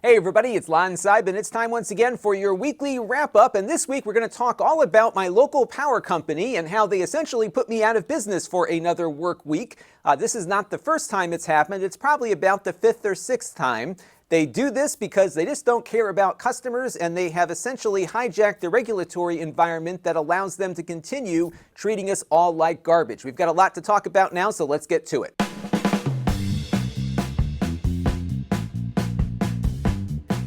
Hey everybody, it's Lon.TV, and it's time once again for your weekly wrap-up. And this week we're going to talk all about my local power company and how they essentially put me out of business for another work week. This is not the first time it's happened. It's probably about the fifth or sixth time. They do this because they just don't care about customers, and they have essentially hijacked the regulatory environment that allows them to continue treating us all like garbage. We've got a lot to talk about now, so let's get to it.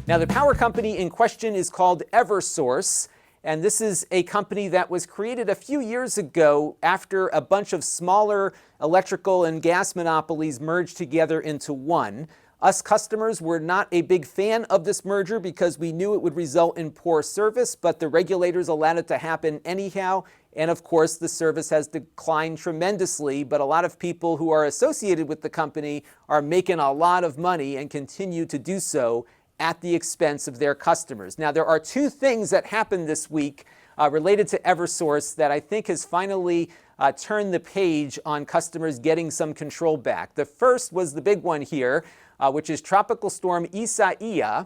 Now, the power company in question is called Eversource, and this is a company that was created a few years ago after a bunch of smaller electrical and gas monopolies merged together into one. Us customers were not a big fan of this merger because we knew it would result in poor service, but the regulators allowed it to happen anyhow. And of course, the service has declined tremendously, but a lot of people who are associated with the company are making a lot of money and continue to do so at the expense of their customers. Now, there are two things that happened this week related to Eversource that I think has finally turned the page on customers getting some control back. The first was the big one here, which is Tropical Storm Isaias.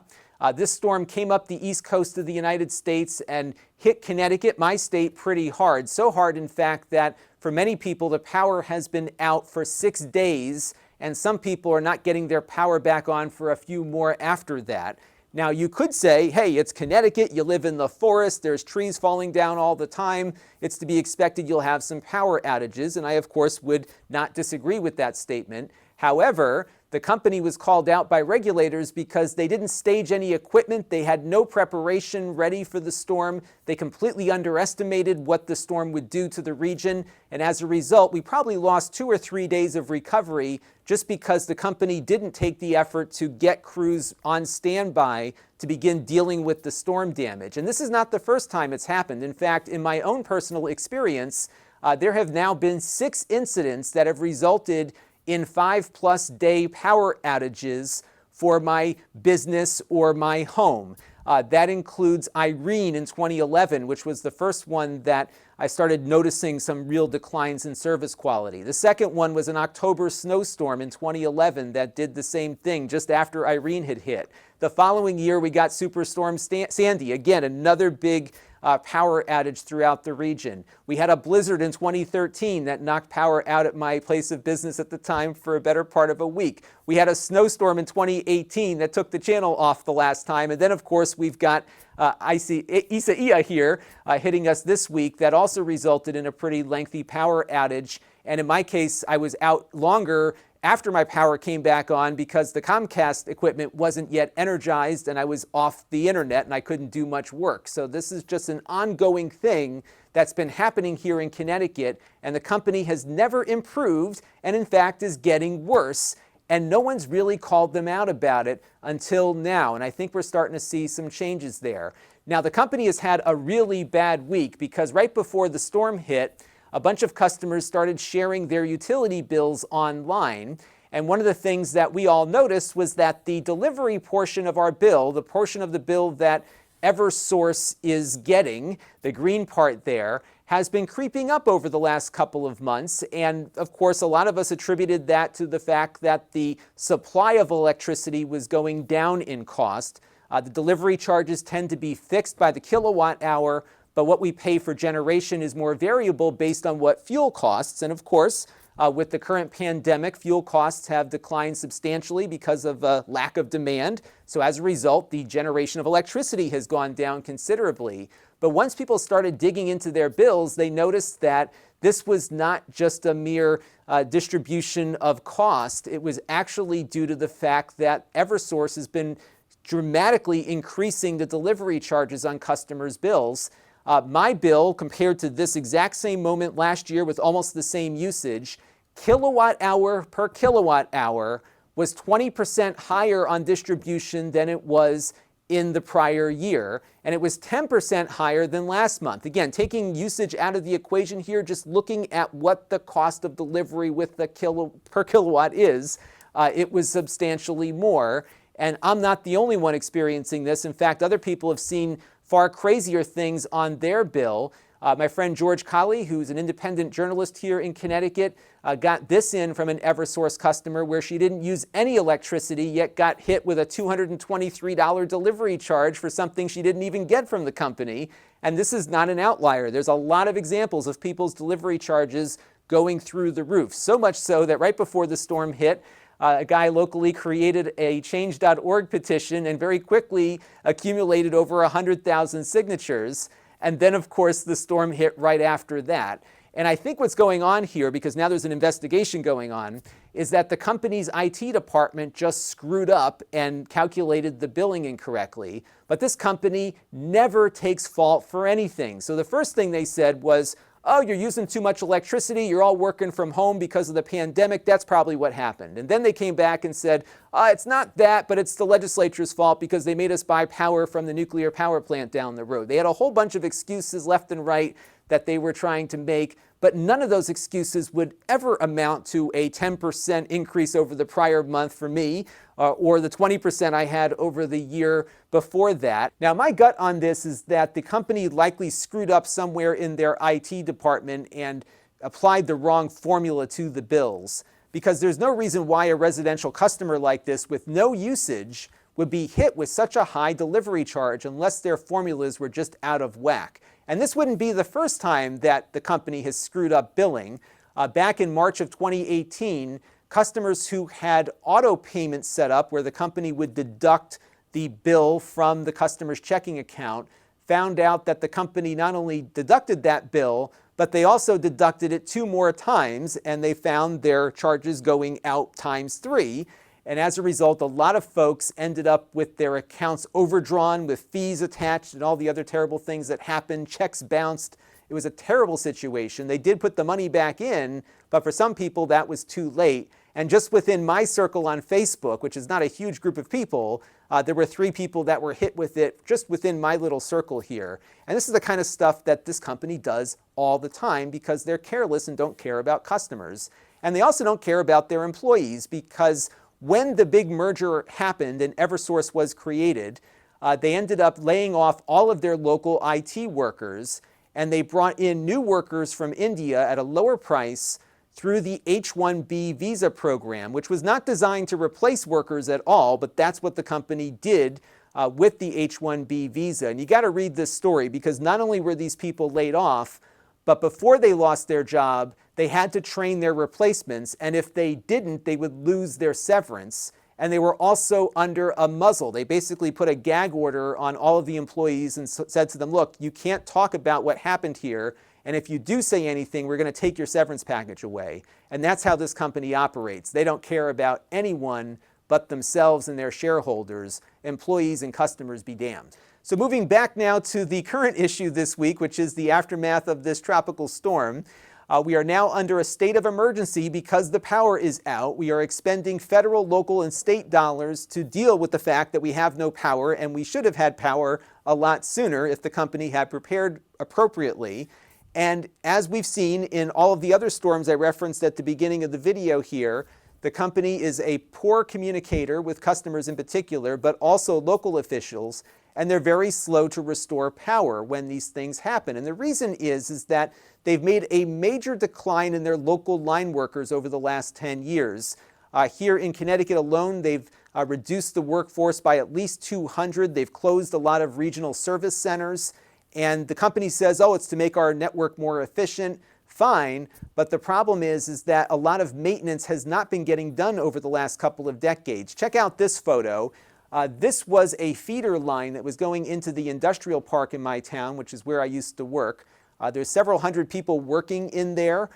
This storm came up the east coast of the United States and hit Connecticut, my state, pretty hard. So hard, in fact, that for many people, the power has been out for 6 days, and some people are not getting their power back on for a few more after that. Now, you could say, hey, it's Connecticut, you live in the forest, there's trees falling down all the time, it's to be expected you'll have some power outages, and I, of course, would not disagree with that statement. However, the company was called out by regulators because they didn't stage any equipment, they had no preparation ready for the storm, they completely underestimated what the storm would do to the region, and as a result, we probably lost 2 or 3 days of recovery just because the company didn't take the effort to get crews on standby to begin dealing with the storm damage. And this is not the first time it's happened. In fact, in my own personal experience, there have now been 6 incidents that have resulted in 5+ day power outages for my business or my home. That includes Irene in 2011, which was the first one that I started noticing some real declines in service quality. The second one was an October snowstorm in 2011 that did the same thing just after Irene had hit. The following year, we got Superstorm Sandy, again, another big power outage throughout the region. We had a blizzard in 2013 that knocked power out at my place of business at the time for a better part of a week. We had a snowstorm in 2018 that took the channel off the last time. And then, of course, we've got Isaias here hitting us this week that also resulted in a pretty lengthy power outage. And in my case, I was out longer after my power came back on because the Comcast equipment wasn't yet energized and I was off the internet and I couldn't do much work. So this is just an ongoing thing that's been happening here in Connecticut, and the company has never improved and in fact is getting worse. And no one's really called them out about it until now. And I think we're starting to see some changes there. Now, the company has had a really bad week because right before the storm hit, a bunch of customers started sharing their utility bills online. And one of the things that we all noticed was that the delivery portion of our bill, the portion of the bill that Eversource is getting, the green part there, has been creeping up over the last couple of months. And of course, a lot of us attributed that to the fact that the supply of electricity was going down in cost. The delivery charges tend to be fixed by the kilowatt hour, but what we pay for generation is more variable based on what fuel costs. And of course, with the current pandemic, fuel costs have declined substantially because of a lack of demand. So as a result, the generation of electricity has gone down considerably. But once people started digging into their bills, they noticed that this was not just a mere distribution of cost. It was actually due to the fact that Eversource has been dramatically increasing the delivery charges on customers' bills. My bill, compared to this exact same moment last year with almost the same usage, kilowatt hour per kilowatt hour was 20% higher on distribution than it was in the prior year, and it was 10% higher than last month. Again, taking usage out of the equation here, just looking at what the cost of delivery with the per kilowatt is, it was substantially more. And I'm not the only one experiencing this. In fact, other people have seen far crazier things on their bill. My friend George Colley, who's an independent journalist here in Connecticut, got this in from an Eversource customer where she didn't use any electricity yet got hit with a $223 delivery charge for something she didn't even get from the company. And this is not an outlier. There's a lot of examples of people's delivery charges going through the roof. So much so that right before the storm hit, a guy locally created a change.org petition and very quickly accumulated over 100,000 signatures. And then, of course, the storm hit right after that. And I think what's going on here, because now there's an investigation going on, is that the company's IT department just screwed up and calculated the billing incorrectly. But this company never takes fault for anything. So the first thing they said was, oh, you're using too much electricity, you're all working from home because of the pandemic, that's probably what happened. And then they came back and said, it's not that, but it's the legislature's fault because they made us buy power from the nuclear power plant down the road. They had a whole bunch of excuses left and right that they were trying to make, but none of those excuses would ever amount to a 10% increase over the prior month for me, or the 20% I had over the year before that. Now, my gut on this is that the company likely screwed up somewhere in their IT department and applied the wrong formula to the bills, because there's no reason why a residential customer like this with no usage would be hit with such a high delivery charge unless their formulas were just out of whack. And this wouldn't be the first time that the company has screwed up billing. Back in March of 2018, customers who had auto payments set up where the company would deduct the bill from the customer's checking account found out that the company not only deducted that bill, but they also deducted it 2 more times, and they found their charges going out times 3. And as a result, a lot of folks ended up with their accounts overdrawn with fees attached and all the other terrible things that happened. Checks bounced. It was a terrible situation. They did put the money back in, but for some people that was too late. And just within my circle on Facebook, which is not a huge group of people, there were 3 people that were hit with it just within my little circle here. And this is the kind of stuff that this company does all the time because they're careless and don't care about customers. And they also don't care about their employees, because when the big merger happened and Eversource was created, they ended up laying off all of their local IT workers, and they brought in new workers from India at a lower price through the H-1B visa program, which was not designed to replace workers at all, but that's what the company did with the H-1B visa. And you got to read this story, because not only were these people laid off, but before they lost their job, they had to train their replacements, and if they didn't, they would lose their severance. And they were also under a muzzle. They basically put a gag order on all of the employees and said to them, look, you can't talk about what happened here, and if you do say anything, we're going to take your severance package away. And that's how this company operates. They don't care about anyone but themselves and their shareholders. Employees and customers be damned. So moving back now to the current issue this week, which is the aftermath of this tropical storm. We are now under a state of emergency because the power is out. We are expending federal, local, and state dollars to deal with the fact that we have no power, and we should have had power a lot sooner if the company had prepared appropriately. And as we've seen in all of the other storms I referenced at the beginning of the video here, the company is a poor communicator with customers in particular, but also local officials, and they're very slow to restore power when these things happen. And the reason is that they've made a major decline in their local line workers over the last 10 years. Here in Connecticut alone, they've reduced the workforce by at least 200. They've closed a lot of regional service centers. And the company says, oh, it's to make our network more efficient. Fine, but the problem is that a lot of maintenance has not been getting done over the last couple of decades. Check out this photo. This was a feeder line that was going into the industrial park in my town, which is where I used to work. There's several hundred people working in there.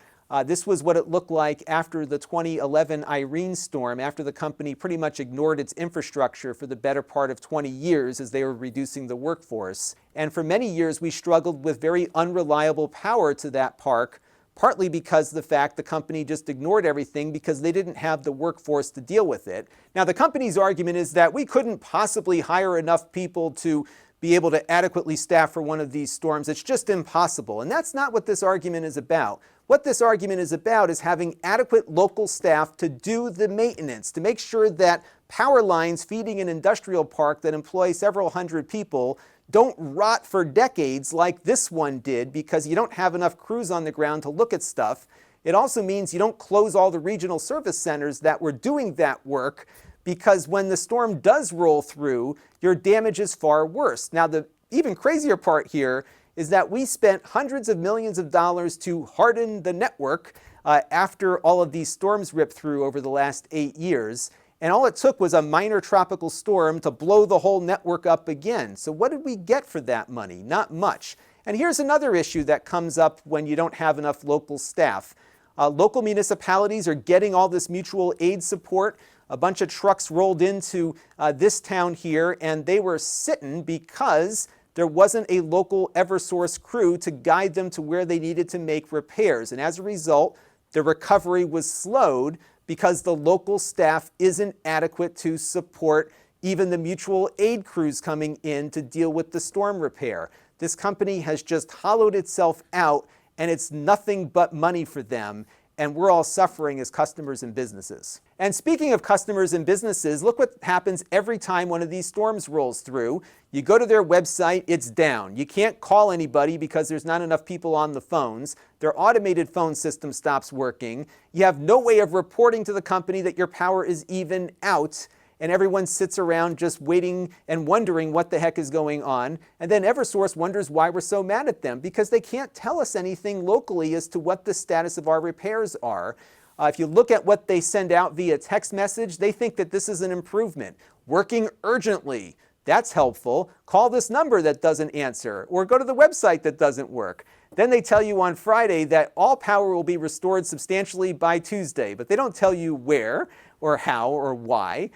This was what it looked like after the 2011 Irene storm, after the company pretty much ignored its infrastructure for the better part of 20 years as they were reducing the workforce. And for many years, we struggled with very unreliable power to that park, partly because of the fact the company just ignored everything because they didn't have the workforce to deal with it. Now, the company's argument is that we couldn't possibly hire enough people to be able to adequately staff for one of these storms. It's just impossible. And that's not what this argument is about. What this argument is about is having adequate local staff to do the maintenance, to make sure that power lines feeding an industrial park that employ several hundred people don't rot for decades like this one did because you don't have enough crews on the ground to look at stuff. It also means you don't close all the regional service centers that were doing that work, because when the storm does roll through, your damage is far worse. Now, the even crazier part here is that we spent hundreds of millions of dollars to harden the network after all of these storms ripped through over the last 8 years. And all it took was a minor tropical storm to blow the whole network up again. So what did we get for that money? Not much. And here's another issue that comes up when you don't have enough local staff. Local municipalities are getting all this mutual aid support. A bunch of trucks rolled into this town here, and they were sitting because there wasn't a local Eversource crew to guide them to where they needed to make repairs. And as a result, the recovery was slowed because the local staff isn't adequate to support even the mutual aid crews coming in to deal with the storm repair. This company has just hollowed itself out, and it's nothing but money for them, and we're all suffering as customers and businesses. And speaking of customers and businesses, look what happens every time one of these storms rolls through. You go to their website, it's down. You can't call anybody because there's not enough people on the phones. Their automated phone system stops working. You have no way of reporting to the company that your power is even out, and everyone sits around just waiting and wondering what the heck is going on. And then Eversource wonders why we're so mad at them, because they can't tell us anything locally as to what the status of our repairs are. If you look at what they send out via text message, they think that this is an improvement. Working urgently, that's helpful. Call this number that doesn't answer, or go to the website that doesn't work. Then they tell you on Friday that all power will be restored substantially by Tuesday, but they don't tell you where or how or why.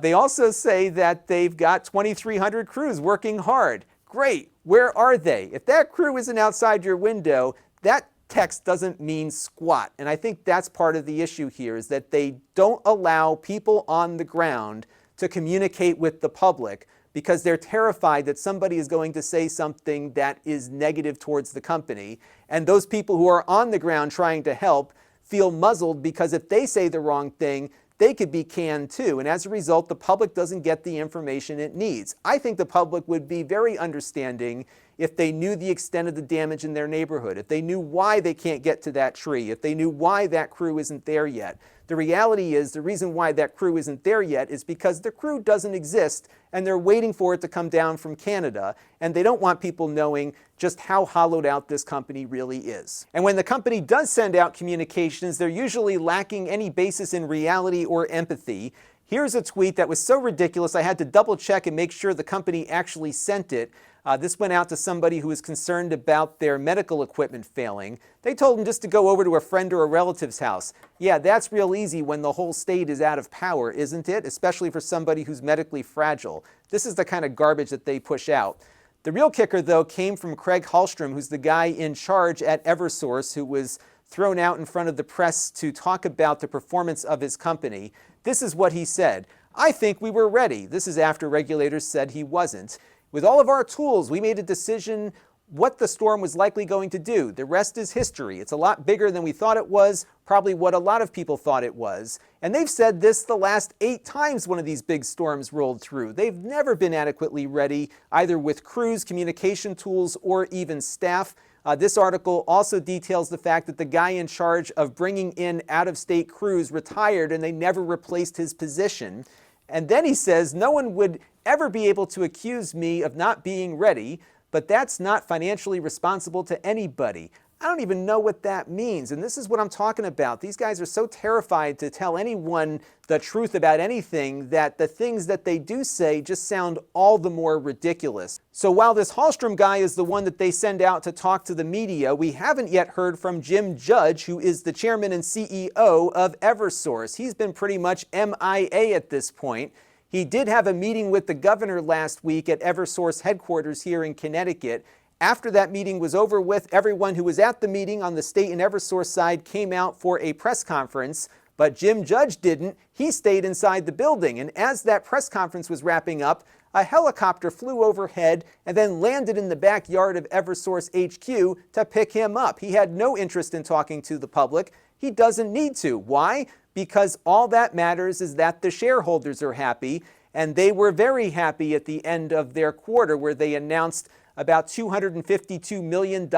They also say that they've got 2,300 crews working hard. Great. Where are they? If that crew isn't outside your window, that text doesn't mean squat. And I think that's part of the issue here, is that they don't allow people on the ground to communicate with the public because they're terrified that somebody is going to say something that is negative towards the company. And those people who are on the ground trying to help feel muzzled because if they say the wrong thing, they could be canned too. And as a result, the public doesn't get the information it needs. I think the public would be very understanding if they knew the extent of the damage in their neighborhood, if they knew why they can't get to that tree, if they knew why that crew isn't there yet. The reality is the reason why that crew isn't there yet is because the crew doesn't exist and they're waiting for it to come down from Canada, and they don't want people knowing just how hollowed out this company really is. And when the company does send out communications, they're usually lacking any basis in reality or empathy. Here's a tweet that was so ridiculous I had to double check and make sure the company actually sent it. This went out to somebody who was concerned about their medical equipment failing. They told him just to go over to a friend or a relative's house. Yeah, that's real easy when the whole state is out of power, isn't it? Especially for somebody who's medically fragile. This is the kind of garbage that they push out. The real kicker, though, came from Craig Hallstrom, who's the guy in charge at Eversource, who was thrown out in front of the press to talk about the performance of his company. This is what he said. "I think we were ready." This is after regulators said he wasn't. "With all of our tools, we made a decision what the storm was likely going to do. The rest is history. It's a lot bigger than we thought it was, probably what a lot of people thought it was." And they've said this the last 8 times one of these big storms rolled through. They've never been adequately ready, either with crews, communication tools, or even staff. This article also details the fact that the guy in charge of bringing in out-of-state crews retired and they never replaced his position. And then he says, "No one would ever be able to accuse me of not being ready, but that's not financially responsible to anybody." I don't even know what that means, and this is what I'm talking about. These guys are so terrified to tell anyone the truth about anything that the things that they do say just sound all the more ridiculous. So while this Hallstrom guy is the one that they send out to talk to the media, we haven't yet heard from Jim Judge, who is the chairman and CEO of Eversource. He's been pretty much MIA at this point. He did have a meeting with the governor last week at Eversource headquarters here in Connecticut. After that meeting was over with, everyone who was at the meeting on the state and Eversource side came out for a press conference, but Jim Judge didn't. He stayed inside the building, and as that press conference was wrapping up, a helicopter flew overhead and then landed in the backyard of Eversource HQ to pick him up. He had no interest in talking to the public. He doesn't need to. Why? because all that matters is that the shareholders are happy, and they were very happy at the end of their quarter where they announced about $252 million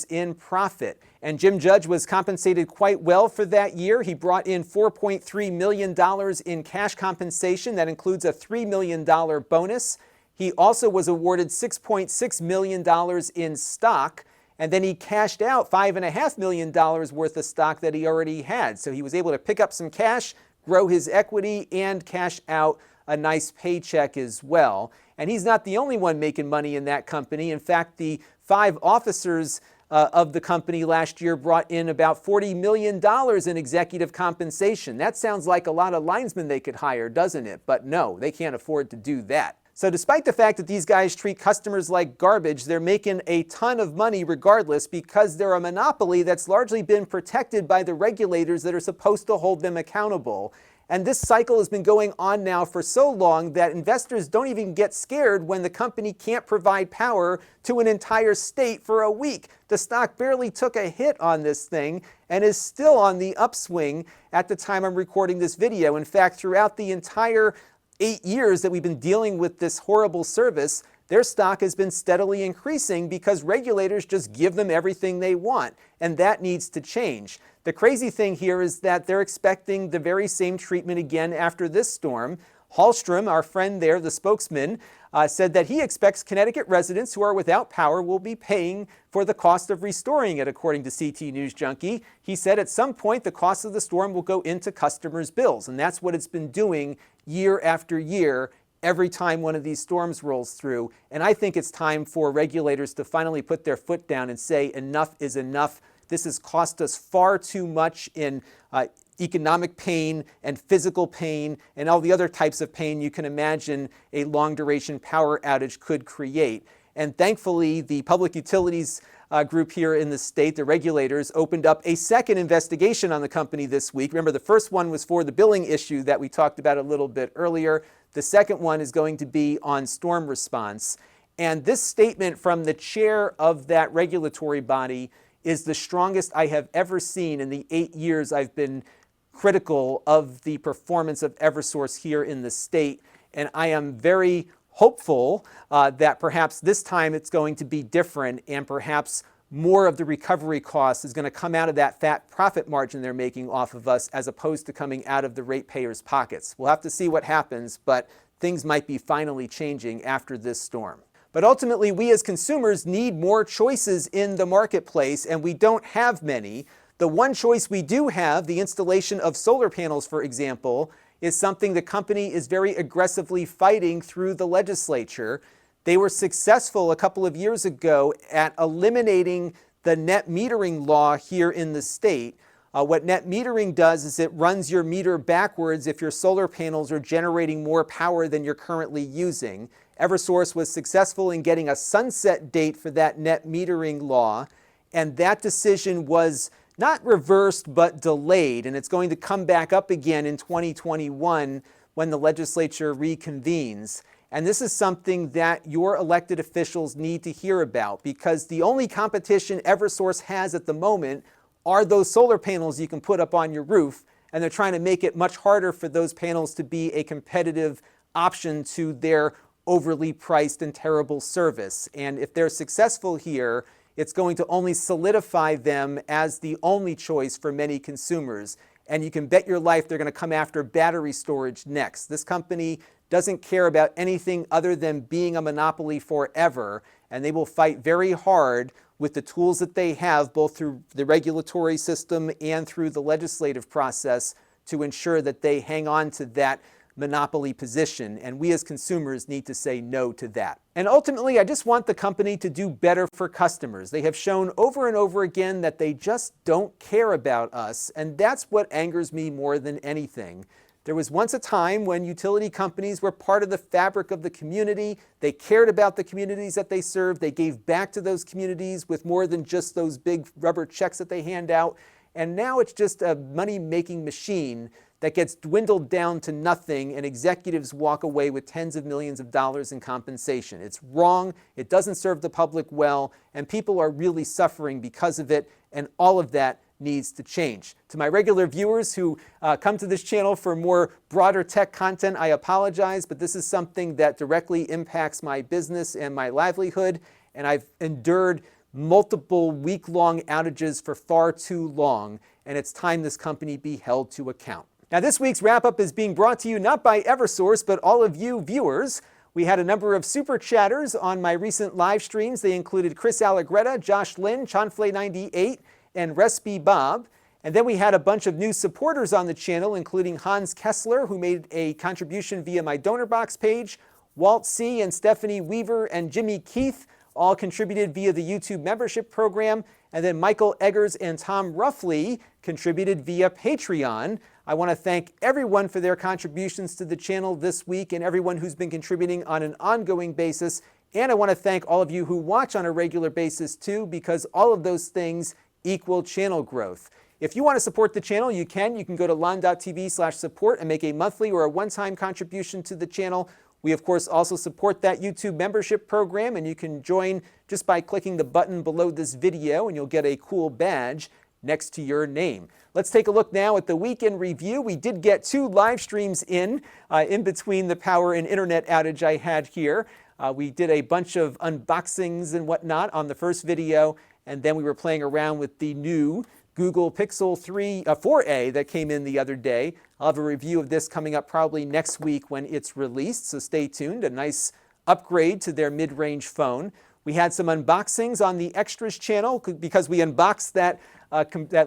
in profit. And Jim Judge was compensated quite well for that year. He brought in $4.3 million in cash compensation. That includes a $3 million bonus. He also was awarded $6.6 million in stock, and then he cashed out $5.5 million worth of stock that he already had. So he was able to pick up some cash, grow his equity, and cash out a nice paycheck as well. And he's not the only one making money in that company. In fact, the 5 officers of the company last year brought in about $40 million in executive compensation. That sounds like a lot of linesmen they could hire, doesn't it? But no, they can't afford to do that. So despite the fact that these guys treat customers like garbage, they're making a ton of money regardless because they're a monopoly that's largely been protected by the regulators that are supposed to hold them accountable. And this cycle has been going on now for so long that investors don't even get scared when the company can't provide power to an entire state for a week. The stock barely took a hit on this thing and is still on the upswing at the time I'm recording this video. In fact, throughout the entire 8 years that we've been dealing with this horrible service, their stock has been steadily increasing because regulators just give them everything they want, and that needs to change. The crazy thing here is that they're expecting the very same treatment again after this storm. Hallstrom, our friend there, the spokesman, said that he expects Connecticut residents who are without power will be paying for the cost of restoring it, according to CT News Junkie. He said at some point the cost of the storm will go into customers' bills, and that's what it's been doing year after year every time one of these storms rolls through. And I think it's time for regulators to finally put their foot down and say enough is enough. This has cost us far too much in economic pain and physical pain and all the other types of pain you can imagine a long-duration power outage could create. And thankfully, the public utilities group here in the state, the regulators, opened up a second investigation on the company this week. Remember, the first one was for the billing issue that we talked about a little bit earlier. The second one is going to be on storm response. And this statement from the chair of that regulatory body is the strongest I have ever seen in the 8 years I've been critical of the performance of Eversource here in the state. And I am very hopeful that perhaps this time it's going to be different and perhaps more of the recovery cost is going to come out of that fat profit margin they're making off of us as opposed to coming out of the ratepayers' pockets. We'll have to see what happens, but things might be finally changing after this storm. But ultimately, we as consumers need more choices in the marketplace, and we don't have many. The one choice we do have, the installation of solar panels, for example, is something the company is very aggressively fighting through the legislature. They were successful a couple of years ago at eliminating the net metering law here in the state. What net metering does is it runs your meter backwards if your solar panels are generating more power than you're currently using. Eversource was successful in getting a sunset date for that net metering law, and that decision was not reversed but delayed, and it's going to come back up again in 2021 when the legislature reconvenes. And this is something that your elected officials need to hear about because the only competition Eversource has at the moment are those solar panels you can put up on your roof, and they're trying to make it much harder for those panels to be a competitive option to their overly priced and terrible service. And if they're successful here, it's going to only solidify them as the only choice for many consumers. And you can bet your life they're going to come after battery storage next. This company doesn't care about anything other than being a monopoly forever, and they will fight very hard with the tools that they have, both through the regulatory system and through the legislative process, to ensure that they hang on to that monopoly position, and we as consumers need to say no to that. And ultimately, I just want the company to do better for customers. They have shown over and over again that they just don't care about us, and that's what angers me more than anything. There was once a time when utility companies were part of the fabric of the community. They cared about the communities that they served. They gave back to those communities with more than just those big rubber checks that they hand out. And now it's just a money-making machine that gets dwindled down to nothing, and executives walk away with tens of millions of dollars in compensation. It's wrong, it doesn't serve the public well, and people are really suffering because of it, and all of that needs to change. To my regular viewers who come to this channel for more broader tech content, I apologize, but this is something that directly impacts my business and my livelihood, and I've endured multiple week-long outages for far too long, and it's time this company be held to account. Now, this week's wrap-up is being brought to you not by Eversource, but all of you viewers. We had a number of super chatters on my recent live streams. They included Chris Allegretta, Josh Lynn, Chanflay98, and Recipe Bob. And then we had a bunch of new supporters on the channel, including Hans Kessler, who made a contribution via my donor box page, Walt C. and Stephanie Weaver and Jimmy Keith all contributed via the YouTube membership program. And then Michael Eggers and Tom Ruffley contributed via Patreon. I want to thank everyone for their contributions to the channel this week and everyone who's been contributing on an ongoing basis. And I want to thank all of you who watch on a regular basis too, because all of those things equal channel growth. If you want to support the channel, you can. You can go to Lon.TV/support and make a monthly or a one-time contribution to the channel. We, of course, also support that YouTube membership program, and you can join just by clicking the button below this video, and you'll get a cool badge next to your name. Let's take a look now at the weekend review. We did get 2 live streams in between the power and internet outage I had here. We did a bunch of unboxings and whatnot on the first video, and then we were playing around with the new Google Pixel 4a that came in the other day. I'll have a review of this coming up probably next week when it's released, so stay tuned. A nice upgrade to their mid-range phone. We had some unboxings on the Extras channel because we unboxed that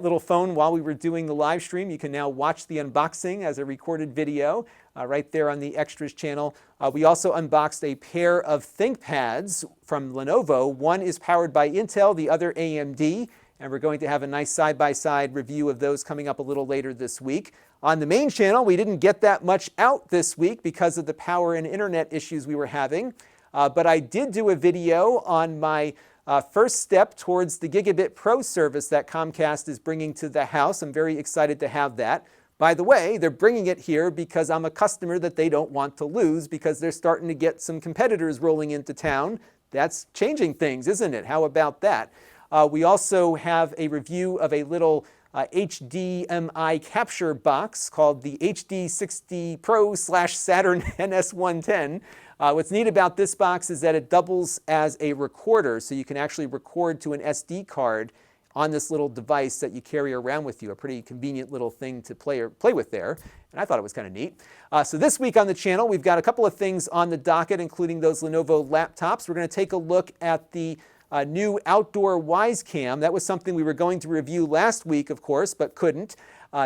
little phone while we were doing the live stream. You can now watch the unboxing as a recorded video right there on the Extras channel. We also unboxed a pair of ThinkPads from Lenovo. One is powered by Intel, the other AMD, and we're going to have a nice side-by-side review of those coming up a little later this week. On the main channel, we didn't get that much out this week because of the power and internet issues we were having, but I did do a video on my first step towards the Gigabit Pro service that Comcast is bringing to the house. I'm very excited to have that. By the way, they're bringing it here because I'm a customer that they don't want to lose because they're starting to get some competitors rolling into town. That's changing things, isn't it? How about that? We also have a review of a little HDMI capture box called the HD60 Pro / Saturn NS110. What's neat about this box is that it doubles as a recorder, so you can actually record to an SD card on this little device that you carry around with you. A pretty convenient little thing to play with there, and I thought it was kind of neat. So this week on the channel, we've got a couple of things on the docket, including those Lenovo laptops. We're going to take a look at the new outdoor Wisecam. That was something we were going to review last week, of course, but couldn't.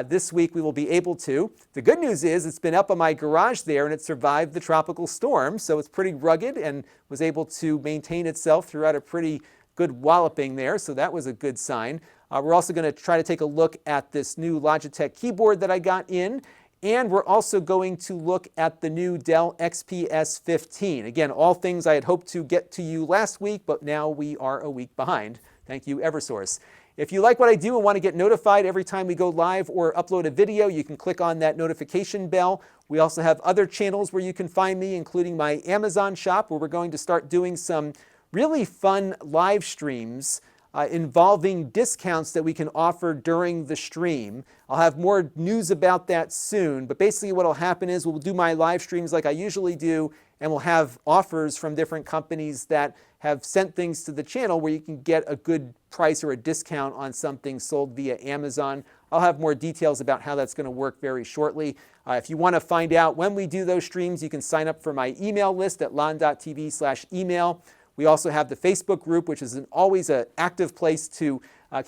This week we will be able to. The good news is it's been up on my garage there and it survived the tropical storm, so it's pretty rugged and was able to maintain itself throughout a pretty good walloping there, so that was a good sign. We're also going to try to take a look at this new Logitech keyboard that I got in, and we're also going to look at the new Dell XPS 15. Again, all things I had hoped to get to you last week, but now we are a week behind. Thank you, Eversource. If you like what I do and want to get notified every time we go live or upload a video, you can click on that notification bell. We also have other channels where you can find me, including my Amazon shop, where we're going to start doing some really fun live streams involving discounts that we can offer during the stream. I'll have more news about that soon, but basically what will happen is we'll do my live streams like I usually do, and we'll have offers from different companies that have sent things to the channel where you can get a good price or a discount on something sold via Amazon. I'll have more details about how that's going to work very shortly. If you want to find out when we do those streams, you can sign up for my email list at Lon.TV/email. We also have the Facebook group, which is always an active place to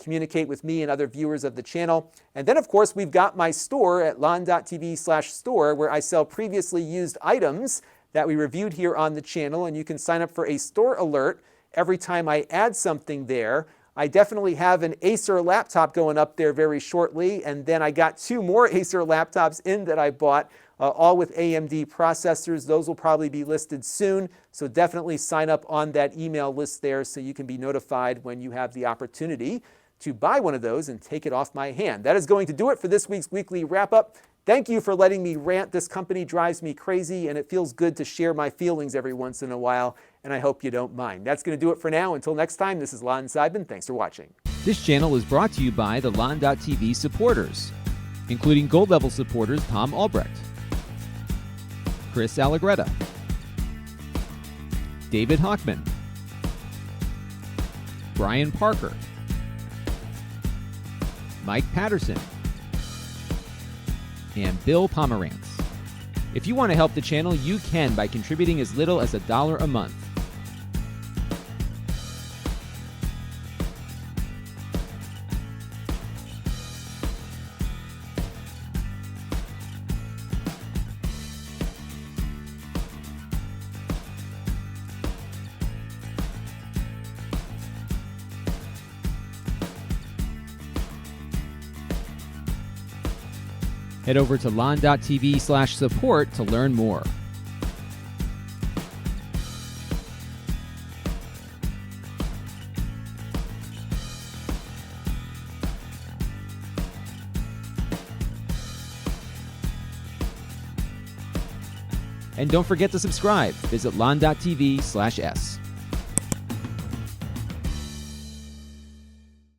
communicate with me and other viewers of the channel. And then, of course, we've got my store at Lon.TV/store, where I sell previously used items that we reviewed here on the channel, and you can sign up for a store alert every time I add something there. I definitely have an Acer laptop going up there very shortly, and then I got 2 more Acer laptops in that I bought, all with AMD processors. Those will probably be listed soon, so definitely sign up on that email list there so you can be notified when you have the opportunity to buy one of those and take it off my hand. That is going to do it for this week's weekly wrap-up. Thank you for letting me rant. This company drives me crazy, and it feels good to share my feelings every once in a while, and I hope you don't mind. That's going to do it for now. Until next time, this is Lon Seidman. Thanks for watching. This channel is brought to you by the Lon.TV supporters, including gold level supporters Tom Albrecht, Chris Allegretta, David Hockman, Brian Parker, Mike Patterson, and Bill Pomerantz. If you want to help the channel, you can by contributing as little as $1 a month. Head over to Lon.TV/support to learn more. And don't forget to subscribe. Visit Lon.TV/s.